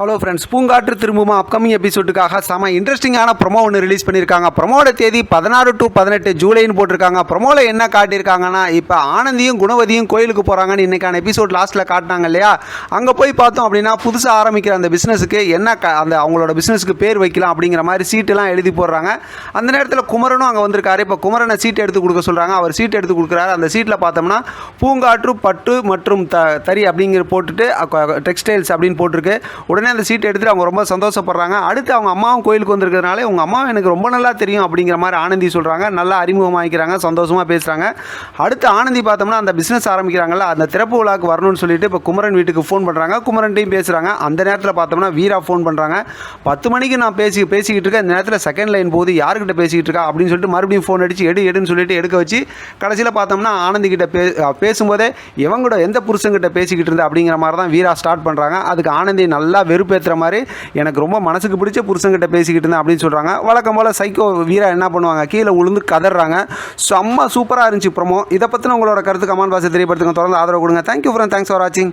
Hello friends, பூங்காற்று திரும்புமா upcoming எபிசோடுக்காக செம இன்ட்ரெஸ்டிங்கான promo ஒன்று ரிலீஸ் பண்ணியிருக்காங்க. ப்ரொமோட தேதி 16 to 18 ஜூலைன்னு போட்டிருக்காங்க. ப்ரொமோவில் என்ன காட்டியிருக்காங்கன்னா, இப்போ ஆனந்தியும் குணவதியும் கோயிலுக்கு போகிறாங்கன்னு இன்றைக்கான எபிசோட் லாஸ்ட்டில் காட்டினாங்க இல்லையா? அங்கே போய் பார்த்தோம் அப்படின்னா புதுசாக ஆரம்பிக்கிற அந்த பிஸ்னஸுக்கு என்ன அந்த அவங்களோட பிஸ்னஸுக்கு பேர் வைக்கலாம் அப்படிங்கிற மாதிரி சீட்டெல்லாம் எழுதி போடுறாங்க. அந்த நேரத்தில் குமரனும் அங்கே வந்திருக்காரு. இப்போ குமரனை சீட் எடுத்து கொடுக்க சொல்கிறாங்க. அவர் சீட் எடுத்து கொடுக்குறாரு. அந்த சீட்டில் பார்த்தோம்னா பூங்காற்று பட்டு மற்றும் தறி அப்படிங்கிற போட்டுட்டு டெக்ஸ்டைல்ஸ் அப்படின்னு போட்டிருக்கு. உடனே அந்த சீட் எடுத்துட்டு அவங்க ரொம்ப சந்தோஷப்படுறாங்க. அடுத்து அவங்க அம்மாவும் கோயிலுக்கு வந்திருக்கிறதுனால உங்கள் அம்மாவும் எனக்கு ரொம்ப நல்லா தெரியும் அப்படிங்கிற மாதிரி ஆனந்தி சொல்கிறாங்க. நல்லா அறிமுகமாகிக்கிறாங்க, சந்தோஷமாக பேசுகிறாங்க. அடுத்து ஆனந்தி பார்த்தோம்னா அந்த பிஸ்னஸ் ஆரம்பிக்கிறாங்கல்ல, அந்த திறப்பு விழாக்கு வரணும்னு சொல்லிட்டு இப்போ குமரன் வீட்டுக்கு ஃபோன் பண்ணுறாங்க. குமரன்ட்டையும் பேசுகிறாங்க. அந்த நேரத்தில் பார்த்தோம்னா வீரா ஃபோன் பண்ணுறாங்க. 10 மணிக்கு நான் பேசிக்கிட்டு இருக்கேன். இந்த நேரத்தில் செகண்ட் லைன் போது யாருக்கிட்ட பேசிக்கிட்டு இருக்கா அப்படின்னு சொல்லிட்டு மறுபடியும் ஃபோன் அடித்து எடுன்னு சொல்லிட்டு எடுக்க வச்சு கடைசியில் பார்த்தோம்னா ஆனந்தி கிட்ட பேசும்போதே இவங்களோட எந்த புருஷங்கிட்ட பேசிக்கிட்டு இருந்தா அப்படிங்கிற மாதிரி தான் வீரா ஸ்டார்ட் பண்ணுறாங்க. அதுக்கு ஆனந்தி நல்லா வெறுப்பேற்றுற மாதிரி எனக்கு ரொம்ப மனசுக்கு பிடிச்ச புருஷங்கிட்ட பேசிக்கிட்டு இருந்தேன் அப்படின்னு சொல்கிறாங்க. வழக்கம் போல் சைக்கோ வீரா என்ன பண்ணுவாங்க, கீழே உளுந்து கதறாங்க. செம்ம சூப்பராக இருந்துச்சு ப்ரோமோ. இதை பற்றின உங்களோட கருத்து கமெண்ட் பாக்ஸில் தெரியப்படுத்துங்க. தொடர்ந்து ஆதரவு கொடுங்க. தேங்க்யூ ஃப்ரெண்ட், தேங்க்ஸ் ஃபார் வாட்சிங்.